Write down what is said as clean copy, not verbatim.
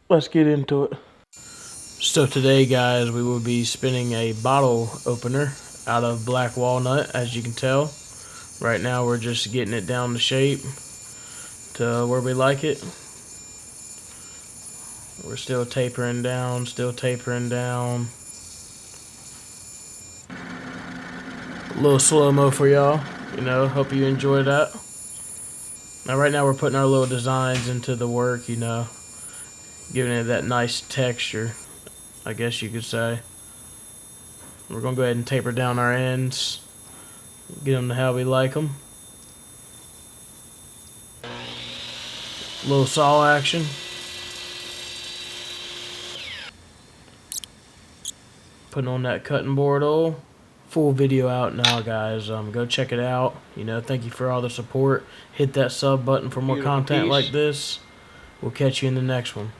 let's get into it. So today, guys, we will be spinning a bottle opener out of black walnut, as you can tell. Right now, we're just getting it down to shape to where we like it. We're still tapering down, still tapering down. A little slow-mo for y'all, hope you enjoy that. Now, right now, we're putting our little designs into the work, giving it that nice texture, I guess you could say. We're going to go ahead and taper down our ends, get them to how we like them. A little saw action. Putting on that cutting board oil. Full video out now, guys. Go check it out. Thank you for all the support. Hit that sub button for more content like this. We'll catch you in the next one.